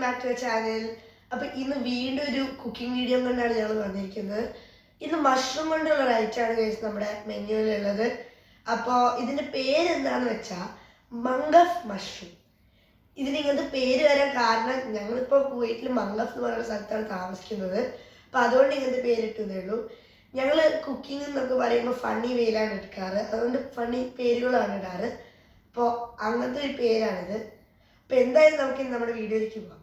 Back to channel. അപ്പോൾ ഇന്ന് വീണ്ടും ഒരു കുക്കിംഗ് വീഡിയോ കൊണ്ടാണ് ഞങ്ങൾ വന്നിരിക്കുന്നത്. ഇന്ന് മഷ്റൂം കൊണ്ടുള്ള ഒരു ഐറ്റമാണ് ഗൈസ് നമ്മുടെ മെനുവിലുള്ളത്. അപ്പോൾ ഇതിൻ്റെ പേരെന്താണെന്ന് വെച്ചാൽ മംഗഫ് മഷ്റൂം. ഇതിനിങ്ങനത്തെ പേര് വരാൻ കാരണം ഞങ്ങളിപ്പോൾ കുവൈറ്റിൽ മംഗഫ് എന്ന് പറയുന്ന സ്ഥലത്താണ് താമസിക്കുന്നത്. അപ്പോൾ അതുകൊണ്ട് ഇങ്ങനത്തെ പേരിട്ടതേ ഉള്ളൂ. ഞങ്ങൾ കുക്കിംഗ് എന്നൊക്കെ പറയുമ്പോൾ ഫണ്ണി വേയിലാണ് എടുക്കാറ്, അതുകൊണ്ട് ഫണ്ണി പേരുകളാണ് ഇടാറ്. അപ്പോൾ അങ്ങനത്തെ ഒരു പേരാണിത്. അപ്പോൾ എന്തായാലും നമുക്ക് നമ്മുടെ വീഡിയോയിലേക്ക് പോകാം.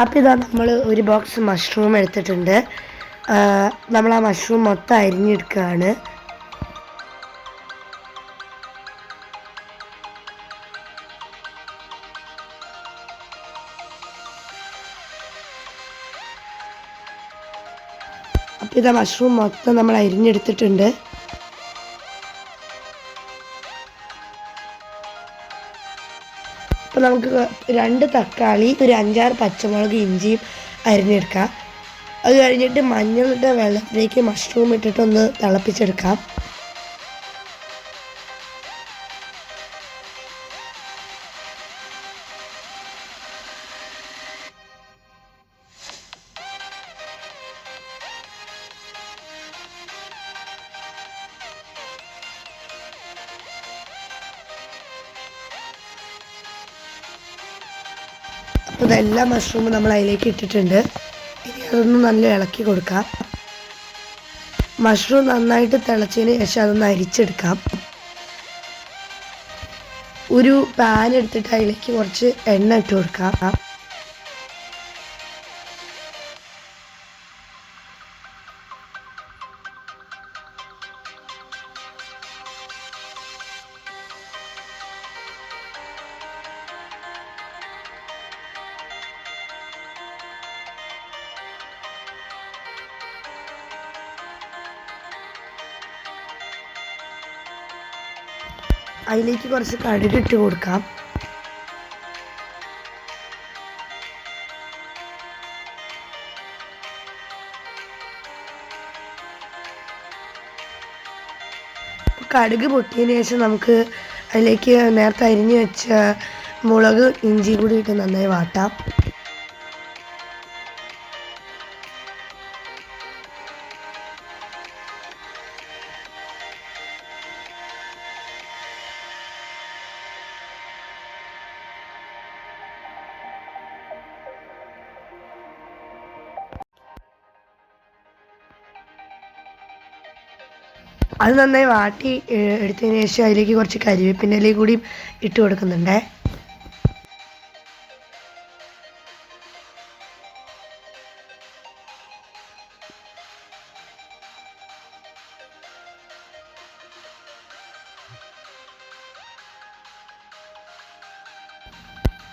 അപ്പോൾ ഇതാ നമ്മൾ ഒരു ബോക്സ് മഷ്റൂം എടുത്തിട്ടുണ്ട്. നമ്മൾ ആ മഷ്റൂം മൊത്തം അരിഞ്ഞെടുക്കുകയാണ്. അപ്പോൾ ഇതാ മഷ്റൂം മൊത്തം നമ്മൾ അരിഞ്ഞെടുത്തിട്ടുണ്ട്. അപ്പോൾ നമുക്ക് 2 തക്കാളി, ഒരു 5-6 പച്ചമുളക്, ഇഞ്ചിയും അരിഞ്ഞെടുക്കാം. അത് കഴിഞ്ഞിട്ട് മഞ്ഞളുടെ വെള്ളത്തിലേക്ക് മഷ്റൂം ഇട്ടിട്ടൊന്ന് തിളപ്പിച്ചെടുക്കാം. അപ്പോൾ ഇതെല്ലാ മഷ്റൂമും നമ്മൾ അതിലേക്ക് ഇട്ടിട്ടുണ്ട്. ഇനി അതൊന്ന് നല്ല ഇളക്കി കൊടുക്കാം. മഷ്റൂം നന്നായിട്ട് തിളച്ചതിന് ശേഷം അതൊന്ന് അരിച്ചെടുക്കാം. ഒരു പാൻ എടുത്തിട്ട് അതിലേക്ക് കുറച്ച് എണ്ണ ഇട്ട് കൊടുക്കാം. അതിലേക്ക് കുറച്ച് കടുക് ഇട്ട് കൊടുക്കാം. കടുക് പൊട്ടിയതിന് ശേഷം നമുക്ക് അതിലേക്ക് നേരത്തെ അരിഞ്ഞ് വെച്ച മുളക്, ഇഞ്ചി കൂടി ഇട്ട് നന്നായി വാട്ടാം. അത് നന്നായി വാട്ടി എടുത്തതിന് ശേഷം അതിലേക്ക് കുറച്ച് കരിവേപ്പിൻ്റെ ഇല കൂടി ഇട്ട് കൊടുക്കുന്നുണ്ട്.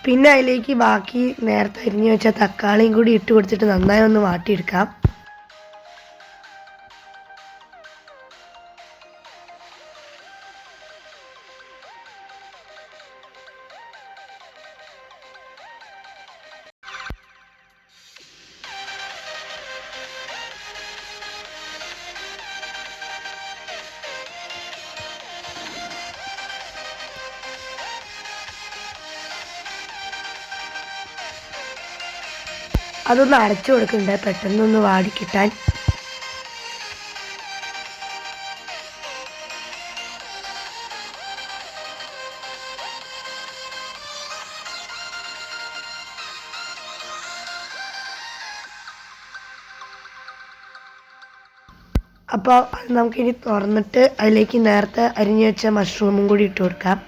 പിന്നെ അതിലേക്ക് ബാക്കി നേരത്തെ അരിഞ്ഞു വെച്ച തക്കാളിയും കൂടി ഇട്ട് കൊടുത്തിട്ട് നന്നായി ഒന്ന് വാട്ടിയെടുക്കാം. അതൊന്ന് അടച്ചു കൊടുക്കുന്നുണ്ട് പെട്ടെന്നൊന്ന് വാടിക്കിട്ടാൻ. അപ്പോൾ നമുക്കിനി തുറന്നിട്ട് അതിലേക്ക് നേരത്തെ അരിഞ്ഞു വെച്ച മഷ്റൂമും കൂടി ഇട്ട് കൊടുക്കാം.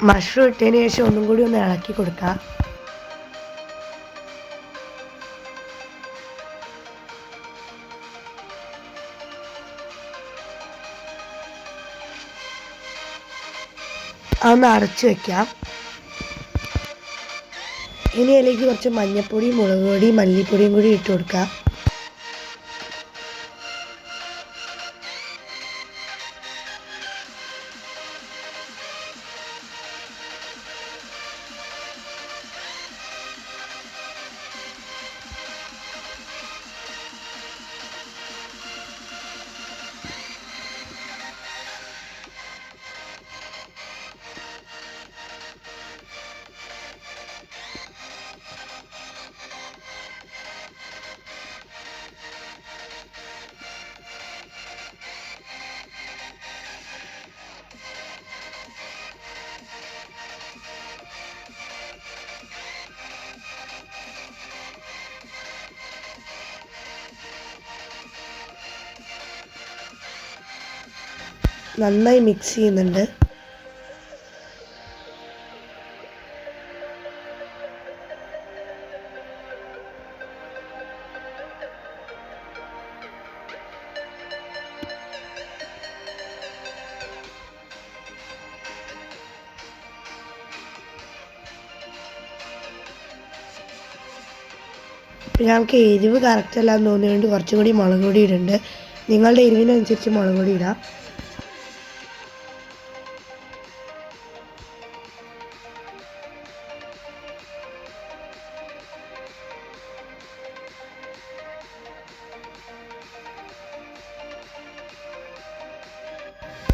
മഷ്റൂം ഇട്ടതിന് ശേഷം ഒന്നും കൂടി ഒന്ന് ഇളക്കി കൊടുക്കാം. അതൊന്ന് അടച്ചു വയ്ക്കാം. ഇനി അതിലേക്ക് കുറച്ച് മഞ്ഞൾപ്പൊടി, മുളക് പൊടി, മല്ലിപ്പൊടിയും കൂടി ഇട്ട് കൊടുക്കുക. നന്നായി മിക്സ് ചെയ്യുന്നുണ്ട്. ഞങ്ങൾക്ക് എരിവ് കറക്റ്റ് അല്ലാന്ന് തോന്നിയതുകൊണ്ട് കുറച്ചും കൂടി മുളക് പൊടി ഇടുന്നുണ്ട്. നിങ്ങളുടെ എരിവിനനുസരിച്ച് മുളക് പൊടി ഇടാം.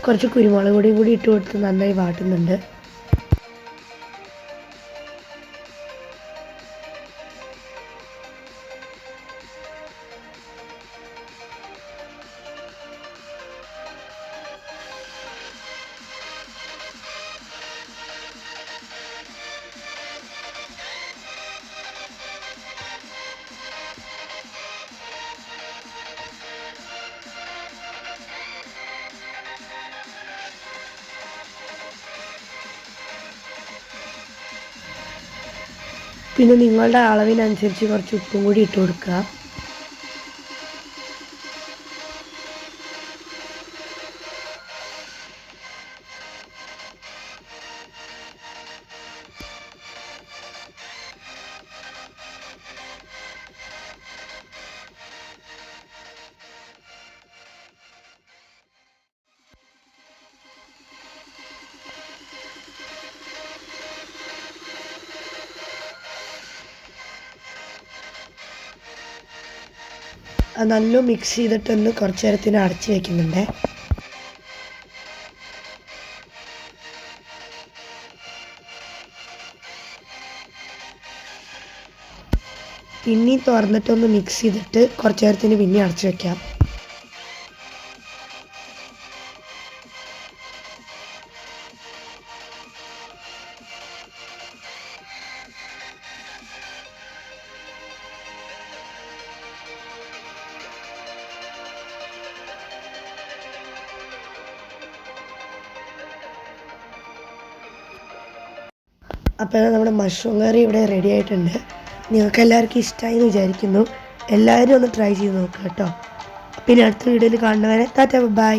കുറച്ച് കുരുമുളക് പൊടിയും കൂടി ഇട്ട് കൊടുത്ത് നന്നായി വാട്ടുന്നുണ്ട്. പിന്നെ നിങ്ങളുടെ അളവിനനുസരിച്ച് കുറച്ച് ഉപ്പും കൂടി ഇട്ട് കൊടുക്കുക. നല്ല മിക്സ് ചെയ്തിട്ടൊന്ന് കുറച്ച് നേരത്തിന് അടച്ച് വയ്ക്കുന്നുണ്ട്. പിന്നെ തുറന്നിട്ടൊന്ന് മിക്സ് ചെയ്തിട്ട് കുറച്ച് നേരത്തിന് പിന്നെ അടച്ച് വയ്ക്കാം. അപ്പോൾ നമ്മുടെ മഷ്റൂം കറി ഇവിടെ റെഡി ആയിട്ടുണ്ട്. നിങ്ങൾക്ക് എല്ലാവർക്കും ഇഷ്ടമായി എന്ന് വിചാരിക്കുന്നു. എല്ലാവരും ഒന്ന് ട്രൈ ചെയ്ത് നോക്കുക കേട്ടോ. പിന്നെ അടുത്ത വീഡിയോയിൽ കാണുന്നവരെ ടാറ്റാ ബൈ.